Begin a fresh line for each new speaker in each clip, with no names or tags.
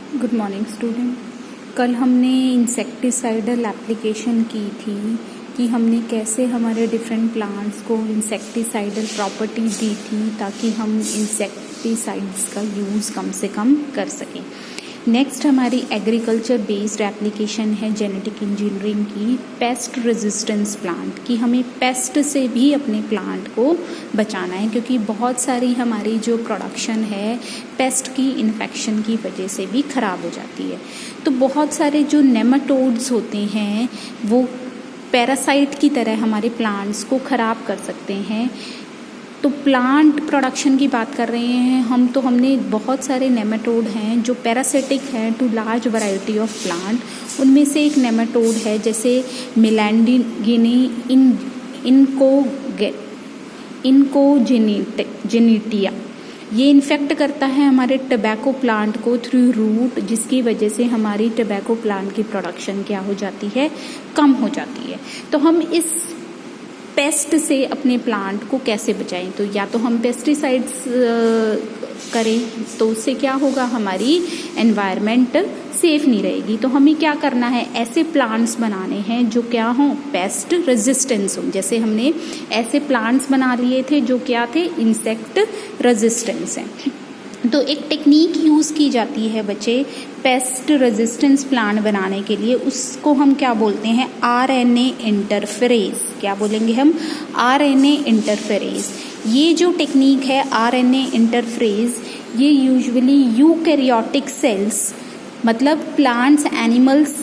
Good morning student. कल हमने insecticidal application की थी कि हमने कैसे हमारे डिफरेंट प्लांट्स को इंसेक्टिसाइडल प्रॉपर्टीज दी थी ताकि हम इंसेक्टिसाइड्स का यूज़ कम से कम कर सकें। नेक्स्ट हमारी एग्रीकल्चर बेस्ड एप्लीकेशन है जेनेटिक इंजीनियरिंग की पेस्ट रेजिस्टेंस प्लांट की। हमें पेस्ट से भी अपने प्लांट को बचाना है क्योंकि बहुत सारी हमारी जो प्रोडक्शन है पेस्ट की इन्फेक्शन की वजह से भी ख़राब हो जाती है। तो बहुत सारे जो नेमाटोड्स होते हैं वो पैरासाइट की तरह हमारे प्लांट्स को ख़राब कर सकते हैं। तो प्लांट प्रोडक्शन की बात कर रहे हैं हम, तो हमने बहुत सारे नेमाटोड हैं जो पैरासिटिक हैं to large variety of plant. उनमें से एक नेमाटोड है जैसे मिलैंडिनी इनकोजेनिटिया। ये इन्फेक्ट करता है हमारे टबैको प्लांट को थ्रू रूट, जिसकी वजह से हमारी टबैको प्लांट की प्रोडक्शन क्या हो जाती है, कम हो जाती है। तो हम इस पेस्ट से अपने प्लांट को कैसे बचाएं? तो या तो हम पेस्टिसाइड्स करें तो उससे क्या होगा, हमारी एनवायरनमेंट सेफ नहीं रहेगी। तो हमें क्या करना है, ऐसे प्लांट्स बनाने हैं जो क्या हों, पेस्ट रेजिस्टेंस हों। जैसे हमने ऐसे प्लांट्स बना लिए थे जो क्या थे, इंसेक्ट रेजिस्टेंस हैं। तो एक टेक्निक यूज़ की जाती है बच्चे पेस्ट रेजिस्टेंस प्लांट बनाने के लिए, उसको हम क्या बोलते हैं, आरएनए इंटरफेरेज। क्या बोलेंगे हम, आरएनए इंटरफेरेज। ये जो टेक्निक है आरएनए इंटरफेरेज, ये यूजुअली यूकैरियोटिक सेल्स मतलब प्लांट्स एनिमल्स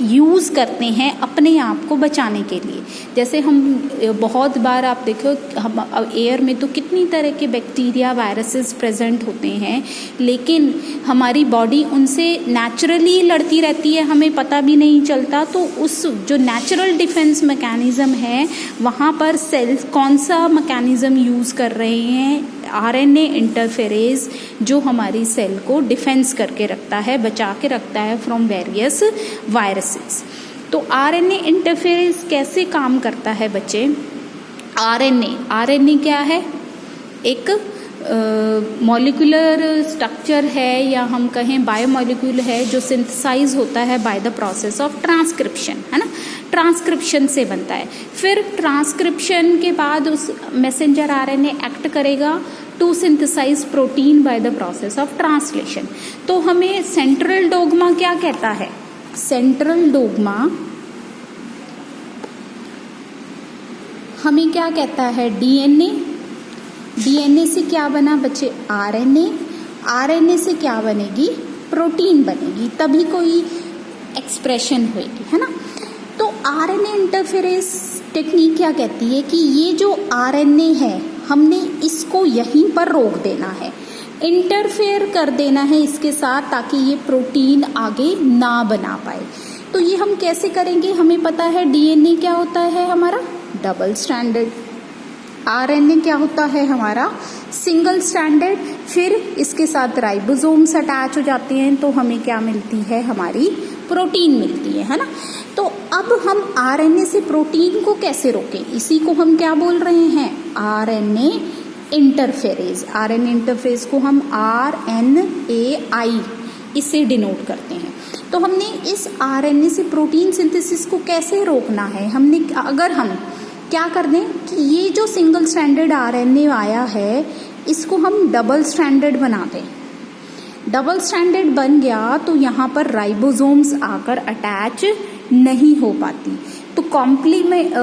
यूज़ करते हैं अपने आप को बचाने के लिए। जैसे हम बहुत बार आप देखो हम एयर में तो कितनी तरह के बैक्टीरिया वायरसेस प्रेजेंट होते हैं, लेकिन हमारी बॉडी उनसे नेचुरली लड़ती रहती है, हमें पता भी नहीं चलता। तो उस जो नेचुरल डिफेंस मैकेनिज्म है वहाँ पर सेल्स कौन सा मैकेनिज्म यूज़ कर रहे हैं, आरएनए इंटरफेरेज, जो हमारी सेल को डिफेंस करके रखता है, बचा के रखता है फ्रॉम वेरियस वायरसेस। तो आरएनए इंटरफेरेज कैसे काम करता है बच्चे? आरएनए क्या है, एक मॉलिक्यूलर स्ट्रक्चर है या हम कहें बायोमॉलिक्यूल है जो सिंथेसाइज होता है bye the process of transcription, है ना। ट्रांसक्रिप्शन से बनता है। फिर ट्रांसक्रिप्शन के बाद उस मैसेंजर आरएनए एक्ट करेगा to synthesise protein by the process of translation. तो हमें सेंट्रल डोग्मा क्या कहता है, सेंट्रल डोग्मा हमें क्या कहता है, डीएनए से क्या बना बच्चे, आरएनए से क्या बनेगी, प्रोटीन बनेगी, तभी कोई एक्सप्रेशन होगी, है ना। तो आरएनए इंटरफेरेस टेक्निक क्या कहती है कि ये जो आरएनए है हमने इसको यहीं पर रोक देना है, इंटरफेयर कर देना है इसके साथ, ताकि ये प्रोटीन आगे ना बना पाए। तो ये हम कैसे करेंगे, हमें पता है डीएनए क्या होता है हमारा, डबल स्ट्रैंडेड, आरएनए क्या होता है हमारा, सिंगल स्ट्रैंडेड। फिर इसके साथ राइबोसोम्स अटैच हो जाते हैं तो हमें क्या मिलती है, हमारी प्रोटीन मिलती है ना। तो अब हम आरएनए से प्रोटीन को कैसे रोकें, इसी को हम क्या बोल रहे हैं, आरएनए इंटरफेरेज। आरएनए इंटरफेरेज को हम RNAi इससे डिनोट करते हैं। तो हमने इस आरएनए से प्रोटीन सिंथेसिस को कैसे रोकना है, हमने अगर हम क्या कर दें कि ये जो सिंगल स्ट्रैंडेड आरएनए आया है इसको हम डबल स्ट्रैंडेड बना दें। डबल स्ट्रैंडेड बन गया तो यहाँ पर राइबोसोम्स आकर अटैच नहीं हो पाती। तो कॉम्प्लीमेंट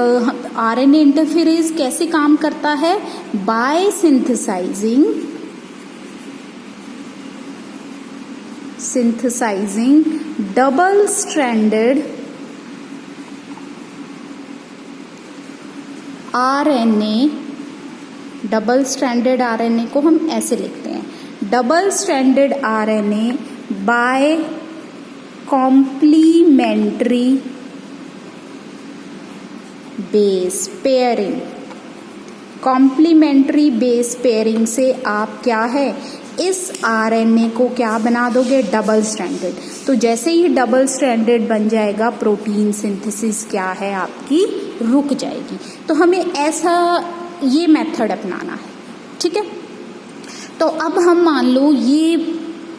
आरएनए इंटरफेरेज कैसे काम करता है, by synthesising double stranded RNA. Double stranded RNA को हम ऐसे लिखते हैं, double stranded RNA by complementary base pairing. Complementary base pairing से आप क्या है, इस आरएनए को क्या बना दोगे, डबल स्ट्रैंडेड। तो जैसे ही डबल स्ट्रैंडेड बन जाएगा प्रोटीन सिंथेसिस क्या है आपकी, रुक जाएगी। तो हमें ऐसा ये मेथड अपनाना है, ठीक है। तो अब हम मान लो ये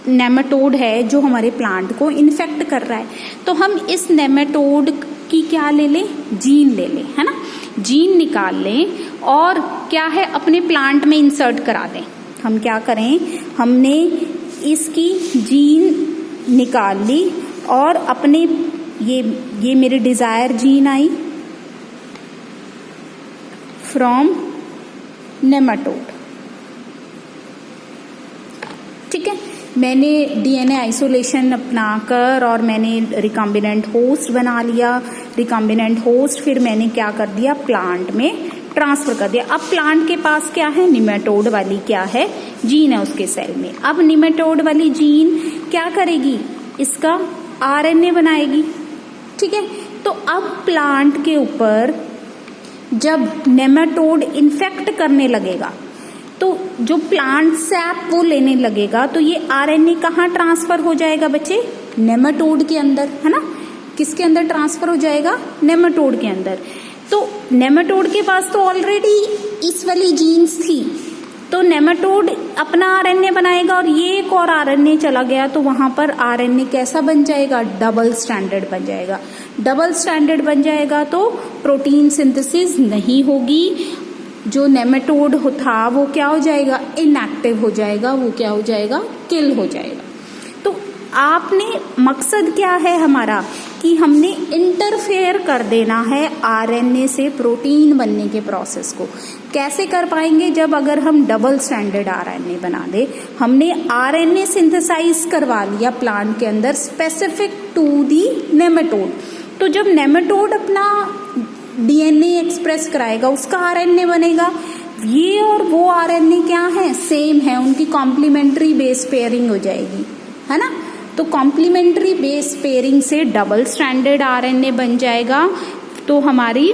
नेमाटोड है जो हमारे प्लांट को इन्फेक्ट कर रहा है, तो हम इस नेमाटोड की क्या ले लें, जीन ले लें, है ना, जीन निकाल लें और क्या है अपने प्लांट में इंसर्ट करा दें। हम क्या करें, हमने इसकी जीन निकाल ली और अपने ये मेरी desire gene I from nematode. ठीक है, मैंने डीएनए आइसोलेशन अपनाकर और मैंने रिकॉम्बिनेंट होस्ट बना लिया। रिकॉम्बिनेंट होस्ट फिर मैंने क्या कर दिया, प्लांट में ट्रांसफर कर दिया। अब प्लांट के पास क्या है, निमेटोड वाली क्या है, जीन है उसके सेल में। अब निमेटोड वाली जीन क्या करेगी, इसका आरएनए बनाएगी। ठीक है, तो अब प्लांट के ऊपर जब नेमाटोड इन्फेक्ट करने लगेगा तो जो प्लांट सैप वो लेने लगेगा, तो ये आरएनए कहाँ ट्रांसफर हो जाएगा बच्चे, नेमाटोड के अंदर, है ना। किसके अंदर ट्रांसफर हो जाएगा, नेमाटोड के अंदर। तो नेमाटोड के पास तो ऑलरेडी इस वाली जीन्स थी, तो नेमाटोड अपना आरएनए बनाएगा और ये एक और आरएनए चला गया, तो वहां पर आरएनए कैसा बन जाएगा, डबल स्टैंडर्ड बन जाएगा। डबल स्टैंडर्ड बन जाएगा तो प्रोटीन सिंथेसिस नहीं होगी, जो नेमाटोड था वो क्या हो जाएगा, इनएक्टिव हो जाएगा, वो क्या हो जाएगा, किल हो जाएगा। तो आपने मकसद क्या है हमारा, कि हमने इंटरफेयर कर देना है आरएनए से प्रोटीन बनने के प्रोसेस को। कैसे कर पाएंगे, जब अगर हम डबल स्टैंडर्ड आरएनए बना दे, हमने आरएनए सिंथेसाइज करवा लिया प्लांट के अंदर स्पेसिफिक टू दी नेमाटोड। तो जब नेमाटोड अपना डीएनए एक्सप्रेस कराएगा, उसका आरएनए बनेगा। ये और वो आरएनए क्या है, सेम है, उनकी कॉम्प्लीमेंट्री बेस पेयरिंग हो जाएगी, है ना। तो कॉम्प्लीमेंट्री बेस पेयरिंग से डबल स्टैंडर्ड आरएनए बन जाएगा, तो हमारी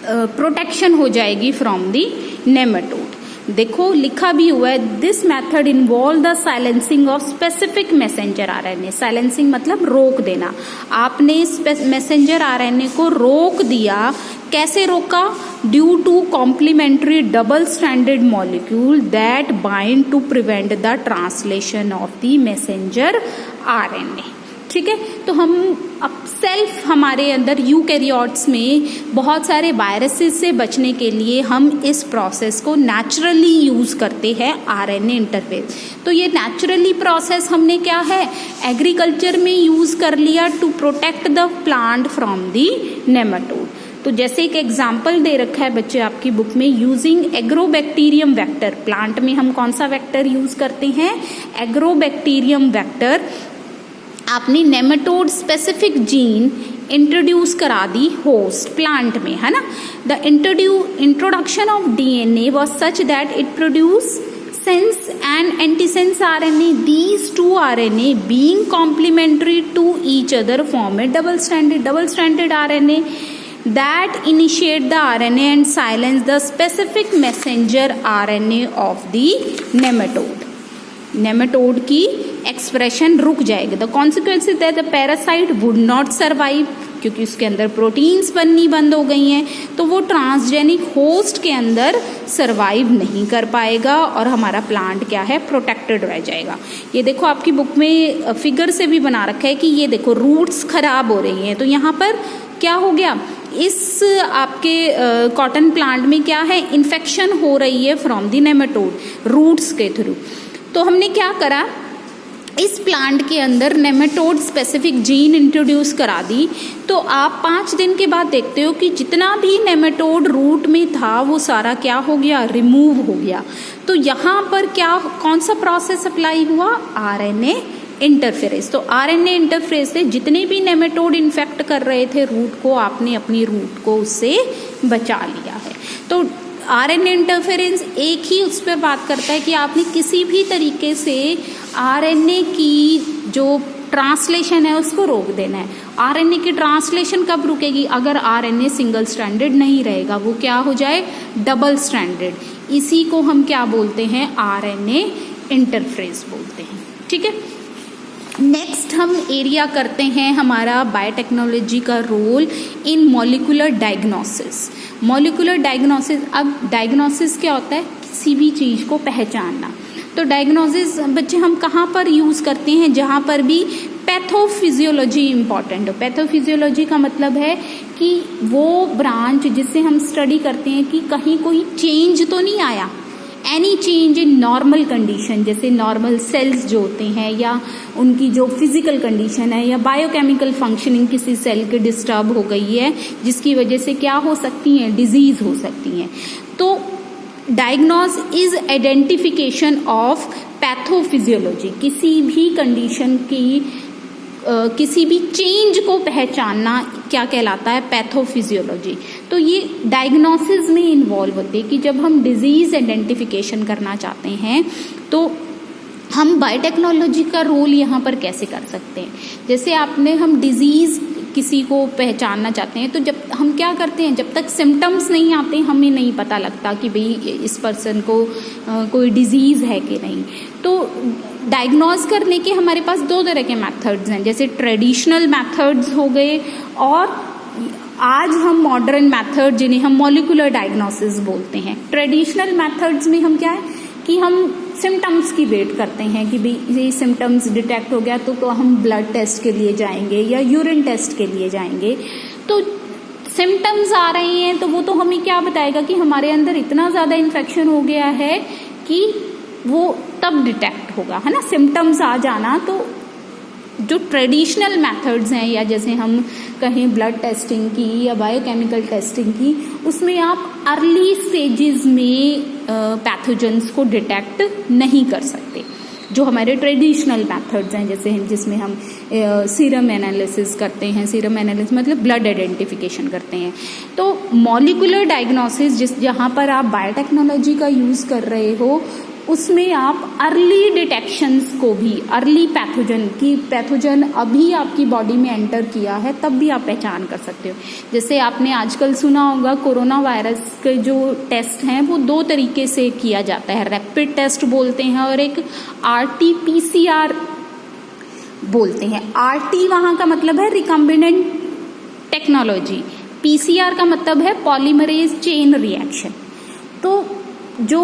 प्रोटेक्शन हो जाएगी फ्रॉम दी नेमाटोड। देखो लिखा भी हुआ है, this method involve the silencing of specific messenger RNA. Silencing मतलब रोक देना। आपने मैसेंजर आरएनए को रोक दिया, कैसे रोका, due to complementary double standard molecule that bind to prevent the translation of the messenger RNA. ठीक है, तो हम अब सेल्फ हमारे अंदर यूकैरियोट्स में बहुत सारे वायरसेस से बचने के लिए हम इस प्रोसेस को नेचुरली यूज करते हैं, आरएनए इंटरफेस। तो ये नेचुरली प्रोसेस हमने क्या है, एग्रीकल्चर में यूज कर लिया to protect the plant from the nematode. तो जैसे एक एग्जाम्पल दे रखा है बच्चे आपकी बुक में, यूजिंग एग्रोबैक्टीरियम वेक्टर। प्लांट में हम कौन सा वेक्टर यूज करते हैं, एग्रोबैक्टीरियम वेक्टर। आपने नेमाटोड स्पेसिफिक जीन इंट्रोड्यूस करा दी होस्ट प्लांट में, है ना। The introduction of DNA was such that it produce sense and antisense RNA. These two RNA being complementary to each other form a double standard RNA that initiate the RNA and silence the specific messenger RNA of the nematode. Nematode की expression रुक जाएगी। The consequence that the parasite would not survive, क्योंकि उसके अंदर proteins बननी बंद हो गई हैं, तो वो ट्रांसजेनिक होस्ट के अंदर सर्वाइव नहीं कर पाएगा और हमारा प्लांट क्या है, प्रोटेक्टेड रह जाएगा। ये देखो आपकी बुक में फिगर से भी बना रखा है कि ये देखो रूट्स खराब हो रही हैं, तो यहाँ पर क्या हो गया, इस आपके कॉटन प्लांट में क्या है, इन्फेक्शन हो रही है फ्रॉम द नेमाटोड रूट्स के थ्रू। तो हमने क्या करा, इस प्लांट के अंदर नेमाटोड स्पेसिफिक जीन इंट्रोड्यूस करा दी। तो आप 5 दिन के बाद देखते हो कि जितना भी नेमाटोड रूट में था वो सारा क्या हो गया, रिमूव हो गया। तो यहाँ पर क्या, कौन सा प्रोसेस अप्लाई हुआ, आरएनए इंटरफेरेस। तो आरएनए इंटरफेरेस से जितने भी नेमाटोड इन्फेक्ट कर रहे थे रूट को, आपने अपनी रूट को उससे बचा लिया है। तो आरएनए इंटरफेरेंस एक ही उस पर बात करता है कि आपने किसी भी तरीके से आरएनए की जो ट्रांसलेशन है उसको रोक देना है। आरएनए की ट्रांसलेशन कब रुकेगी, अगर आरएनए सिंगल स्ट्रैंडेड नहीं रहेगा, वो क्या हो जाए, डबल स्ट्रैंडेड। इसी को हम क्या बोलते हैं, आरएनए इंटरफेरेस बोलते हैं। ठीक है, नेक्स्ट हम एरिया करते हैं हमारा बायोटेक्नोलॉजी का role in molecular diagnosis. Molecular diagnosis, अब डायग्नोसिस क्या होता है, किसी भी चीज़ को पहचानना। तो डायग्नोसिस बच्चे हम कहाँ पर यूज़ करते हैं, जहाँ पर भी पैथोफिजियोलॉजी इम्पॉर्टेंट हो। पैथोफिजियोलॉजी का मतलब है कि वो ब्रांच जिससे हम स्टडी करते हैं कि कहीं कोई चेंज तो नहीं आया, any change in normal condition, जैसे नॉर्मल सेल्स जो होते हैं या उनकी जो फिजिकल कंडीशन है या बायोकेमिकल फंक्शनिंग किसी सेल के डिस्टर्ब हो गई है, जिसकी वजह से क्या हो सकती हैं, डिजीज हो सकती हैं। तो diagnose is identification of pathophysiology, किसी भी कंडीशन की किसी भी चेंज को पहचानना क्या कहलाता है, पैथोफिजियोलॉजी। तो ये डायग्नोसिस में इन्वॉल्व होते हैं कि जब हम डिजीज आइडेंटिफिकेशन करना चाहते हैं तो हम बायोटेक्नोलॉजी का रोल यहाँ पर कैसे कर सकते हैं। जैसे हम डिजीज किसी को पहचानना चाहते हैं तो जब हम क्या करते हैं, जब तक सिम्टम्स नहीं आते हमें नहीं पता लगता कि भाई इस पर्सन को कोई डिजीज है कि नहीं। तो डायग्नोज करने के हमारे पास दो तरह के मेथड्स हैं, जैसे ट्रेडिशनल मेथड्स हो गए और आज हम मॉडर्न मेथड जिन्हें हम मॉलिक्यूलर डायग्नोसिस बोलते हैं। ट्रेडिशनल मेथड्स में हम क्या है कि हम सिम्टम्स की वेट करते हैं कि भाई ये सिम्टम्स डिटेक्ट हो गया तो हम ब्लड टेस्ट के लिए जाएंगे या यूरिन टेस्ट के लिए जाएंगे। तो सिम्टम्स आ रहे हैं तो वो तो हमें क्या बताएगा कि हमारे अंदर इतना ज़्यादा इन्फेक्शन हो गया है कि वो तब डिटेक्ट होगा, है ना। सिम्टम्स आ जाना तो जो ट्रेडिशनल मेथड्स हैं या जैसे हम कहें ब्लड टेस्टिंग की या बायोकेमिकल टेस्टिंग की, उसमें आप अर्ली स्टेजेस में पैथोजेंस को डिटेक्ट नहीं कर सकते। जो हमारे ट्रेडिशनल मेथड्स हैं जैसे जिसमें हम सीरम एनालिसिस करते हैं, सीरम एनालिसिस मतलब ब्लड आइडेंटिफिकेशन करते हैं। तो मॉलिक्यूलर डायग्नोसिस जहाँ पर आप बायोटेक्नोलॉजी का यूज़ कर रहे हो उसमें आप अर्ली डिटेक्शंस को भी, अर्ली पैथोजन अभी आपकी बॉडी में एंटर किया है तब भी आप पहचान कर सकते हो। जैसे आपने आजकल सुना होगा कोरोना वायरस के जो टेस्ट हैं वो दो तरीके से किया जाता है, रैपिड टेस्ट बोलते हैं और एक RT-PCR बोलते हैं। RT वहाँ का मतलब है रिकम्बिनेंट टेक्नोलॉजी, PCR का मतलब है पॉलीमरेज चेन रिएक्शन। तो जो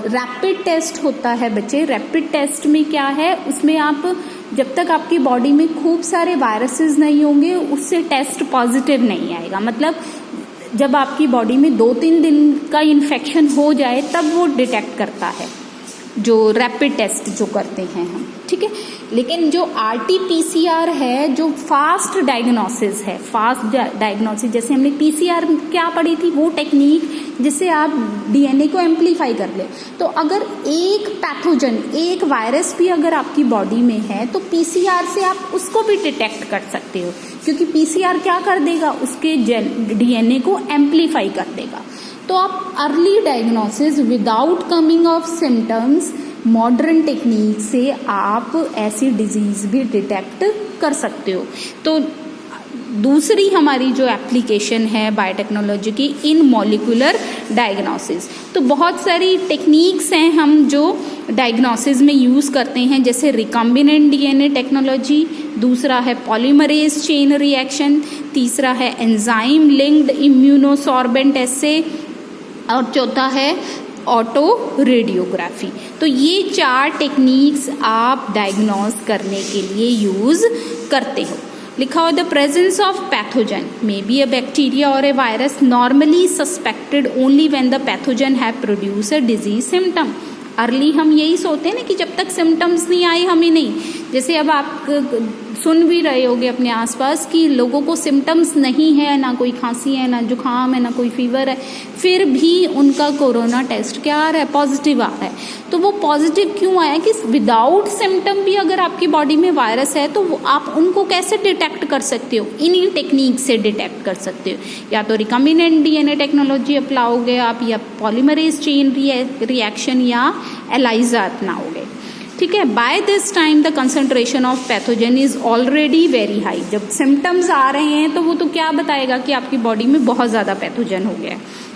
रैपिड टेस्ट होता है बच्चे, रैपिड टेस्ट में क्या है, उसमें आप जब तक आपकी बॉडी में खूब सारे वायरसेस नहीं होंगे उससे टेस्ट पॉजिटिव नहीं आएगा। मतलब जब आपकी बॉडी में 2-3 दिन का इन्फेक्शन हो जाए तब वो डिटेक्ट करता है, जो रैपिड टेस्ट जो करते हैं हम, ठीक है। लेकिन जो RT-PCR है जो फास्ट डायग्नोसिस है, फास्ट डायग्नोसिस जैसे हमने PCR क्या पढ़ी थी, वो टेक्निक जिससे आप DNA को एम्पलीफाई कर ले। तो अगर एक पैथोजन, एक वायरस भी अगर आपकी बॉडी में है तो PCR से आप उसको भी डिटेक्ट कर सकते हो, क्योंकि PCR क्या कर देगा, उसके DNA को एम्पलीफाई कर देगा। तो आप early diagnosis without coming of symptoms, modern technique से आप ऐसी डिजीज भी डिटेक्ट कर सकते हो। तो दूसरी हमारी जो एप्लीकेशन है बायोटेक्नोलॉजी की इन मॉलिक्यूलर डायग्नोसिस, तो बहुत सारी टेक्निक्स हैं हम जो डायग्नोसिस में यूज़ करते हैं, जैसे रिकम्बिनेंट DNA टेक्नोलॉजी, दूसरा है पॉलीमरेज चेन रिएक्शन, तीसरा है एंजाइम लिंक्ड इम्यूनोसॉर्बेंट एसे और चौथा है ऑटो रेडियोग्राफी। तो ये 4 टेक्निक्स आप डायग्नोज करने के लिए यूज़ करते हो। लिखा हो the presence of pathogen may be a bacteria और a virus normally suspected only when the pathogen have produce a disease symptom. Early हम यही सोचते हैं ना कि जब तक सिम्टम्स नहीं आए हमें नहीं, जैसे अब आप सुन भी रहे होगे अपने आसपास कि लोगों को सिम्टम्स नहीं है, ना कोई खांसी है, ना जुकाम है, ना कोई फीवर है, फिर भी उनका कोरोना टेस्ट क्या आ रहा है, पॉजिटिव आ रहा है। तो वो पॉजिटिव क्यों आया कि विदाउट सिम्टम भी अगर आपकी बॉडी में वायरस है तो आप उनको कैसे डिटेक्ट कर सकते हो, इन्हीं टेक्निक से डिटेक्ट कर सकते हो। या तो रिकम्बिनेंट DNA टेक्नोलॉजी अपनाओगे आप, या पॉलीमरेज चेन रिएक्शन या ELISA अपनाओगे, ठीक है। By this time the concentration of pathogen is already very high. जब सिम्टम्स आ रहे हैं तो वो तो क्या बताएगा कि आपकी बॉडी में बहुत ज़्यादा पैथोजन हो गया है।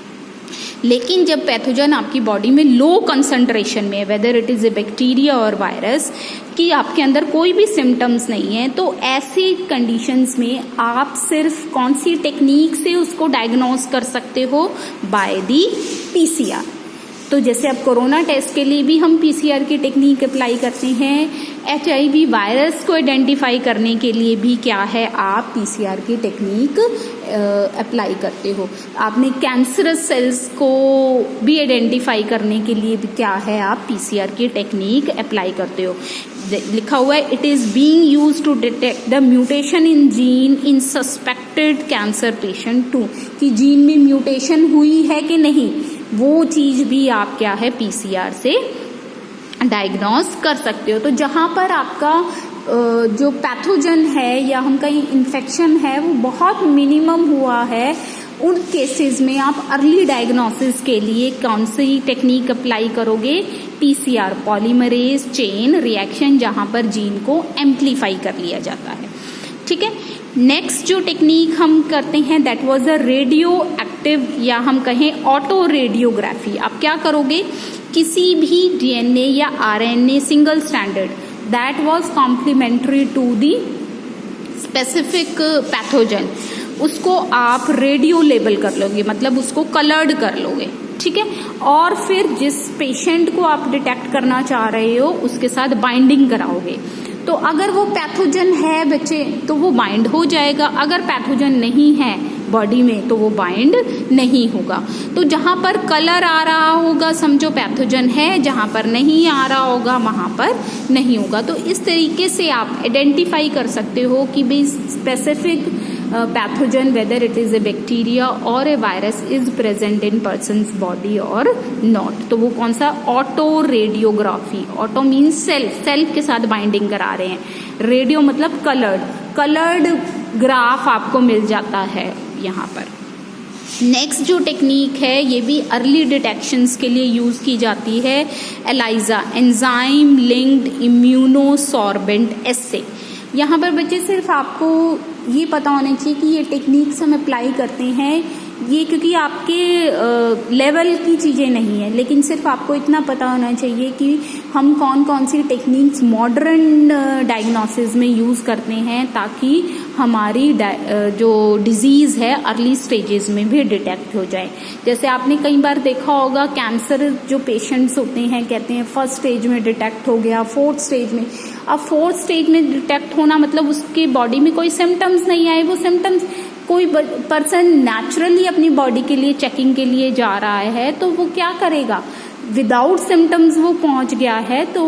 लेकिन जब पैथोजन आपकी बॉडी में लो कंसंट्रेशन में, whether it is a bacteria और वायरस, कि आपके अंदर कोई भी सिम्टम्स नहीं है, तो ऐसी कंडीशंस में आप सिर्फ कौन सी टेक्निक से उसको डायग्नोज कर सकते हो, बाय दी PCR। तो जैसे अब कोरोना टेस्ट के लिए भी हम पीसीआर की टेक्निक अप्लाई करते हैं, एचआईवी वायरस को आइडेंटिफाई करने के लिए भी क्या है, आप पीसीआर की टेक्निक अप्लाई करते हो। आपने कैंसरस सेल्स को भी आइडेंटिफाई करने के लिए भी क्या है, आप पीसीआर की टेक्निक अप्लाई करते हो। लिखा हुआ है it is being used to detect the mutation in gene in suspected cancer patient too, कि जीन में म्यूटेशन हुई है कि नहीं, वो चीज भी आप क्या है पीसीआर से डायग्नोस कर सकते हो। तो जहां पर आपका जो पैथोजन है या हम कहीं इन्फेक्शन है वो बहुत मिनिमम हुआ है, उन केसेस में आप अर्ली डायग्नोसिस के लिए कौन सी टेक्निक अप्लाई करोगे, पीसीआर पॉलीमरेज चेन रिएक्शन, जहां पर जीन को एम्प्लीफाई कर लिया जाता है। ठीक है, नेक्स्ट जो टेक्निक हम करते हैं that was a radio active या हम कहें ऑटो रेडियोग्राफी। आप क्या करोगे, किसी भी डीएनए या RNA single standard that was complementary to the specific pathogen, उसको आप रेडियो लेबल कर लोगे, मतलब उसको कलर्ड कर लोगे। ठीक है, और फिर जिस पेशेंट को आप डिटेक्ट करना चाह रहे हो उसके साथ बाइंडिंग कराओगे। तो अगर वो पैथोजन है बच्चे तो वो बाइंड हो जाएगा, अगर पैथोजन नहीं है बॉडी में तो वो बाइंड नहीं होगा। तो जहां पर कलर आ रहा होगा समझो पैथोजन है, जहां पर नहीं आ रहा होगा वहां पर नहीं होगा। तो इस तरीके से आप आइडेंटिफाई कर सकते हो कि भाई specific pathogen whether it is a bacteria और a virus is present in person's body और नॉट। तो वो कौन सा, auto radiography, auto means self, self के साथ बाइंडिंग करा रहे हैं, रेडियो मतलब कलर्ड ग्राफ आपको मिल जाता है यहाँ पर। नेक्स्ट जो टेक्निक है ये भी अर्ली डिटेक्शंस के लिए यूज की जाती है, एलाइजा एंजाइम लिंक्ड इम्यूनोसॉर्बेंट एसे। यहाँ पर बच्चे सिर्फ आपको ये पता होना चाहिए कि ये टेक्निक्स हम अप्लाई करते हैं, ये क्योंकि आपके लेवल की चीज़ें नहीं है, लेकिन सिर्फ आपको इतना पता होना चाहिए कि हम कौन कौन सी टेक्निक्स मॉडर्न डायग्नोसिस में यूज़ करते हैं ताकि हमारी जो डिजीज़ है अर्ली स्टेजेस में भी डिटेक्ट हो जाए। जैसे आपने कई बार देखा होगा कैंसर जो पेशेंट्स होते हैं कहते हैं फर्स्ट स्टेज में डिटेक्ट हो गया, फोर्थ स्टेज में। अब फोर्थ स्टेज में डिटेक्ट होना मतलब उसके बॉडी में कोई सिम्टम्स नहीं आए, वो सिम्टम्स कोई पर्सन नेचुरली अपनी बॉडी के लिए चेकिंग के लिए जा रहा है तो वो क्या करेगा, विदाउट सिम्टम्स वो पहुंच गया है तो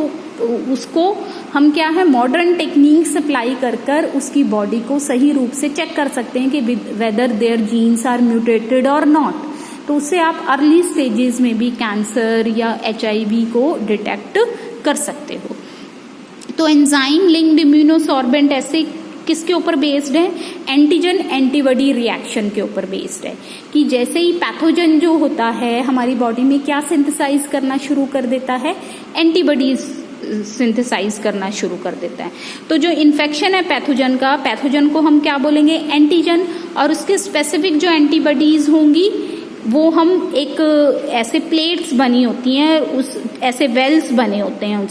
उसको हम क्या है मॉडर्न टेक्निक्स अप्लाई कर कर उसकी बॉडी को सही रूप से चेक कर सकते हैं कि whether their genes are mutated और नॉट। तो उससे आप अर्ली स्टेजेस में भी कैंसर या एचआईवी को डिटेक्ट कर सकते हो। तो एंजाइम लिंक्ड इम्यूनोसॉर्बेंट ऐसे किसके ऊपर बेस्ड है, एंटीजन एंटीबॉडी रिएक्शन के ऊपर बेस्ड है कि जैसे ही पैथोजन जो होता है हमारी बॉडी में क्या सिंथेसाइज करना शुरू कर देता है, एंटीबॉडीज सिंथेसाइज करना शुरू कर देता है। तो जो इन्फेक्शन है पैथोजन का, पैथोजन को हम क्या बोलेंगे, एंटीजन, और उसके स्पेसिफिक जो एंटीबॉडीज होंगी वो हम एक ऐसे प्लेट्स बनी होती हैं, उस ऐसे वेल्स बने होते हैं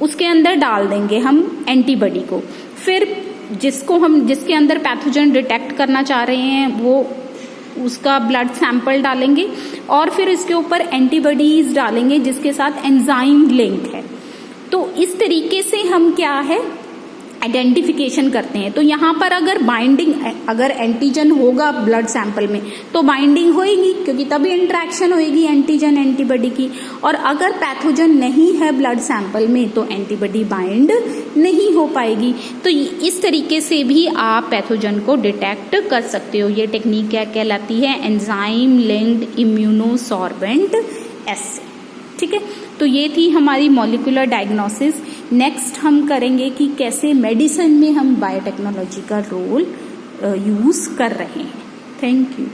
उसके अंदर डाल देंगे हम एंटीबॉडी को। फिर जिसके अंदर पैथोजन डिटेक्ट करना चाह रहे हैं वो उसका ब्लड सैंपल डालेंगे और फिर इसके ऊपर एंटीबॉडीज डालेंगे जिसके साथ एंजाइम लिंक है। तो इस तरीके से हम क्या है आइडेंटिफिकेशन करते हैं। तो यहाँ पर अगर एंटीजन होगा ब्लड सैंपल में तो बाइंडिंग होएगी क्योंकि तभी इंटरेक्शन होएगी एंटीजन एंटीबॉडी की, और अगर पैथोजन नहीं है ब्लड सैंपल में तो एंटीबॉडी बाइंड नहीं हो पाएगी। तो इस तरीके से भी आप पैथोजन को डिटेक्ट कर सकते हो। ये टेक्निक क्या कहलाती है, एंजाइम लिंक्ड इम्यूनोसॉर्बेंट एसे। ठीक है, तो ये थी हमारी मॉलिक्यूलर डायग्नोसिस। नेक्स्ट हम करेंगे कि कैसे मेडिसिन में हम बायोटेक्नोलॉजी का रोल यूज कर रहे हैं। Thank you.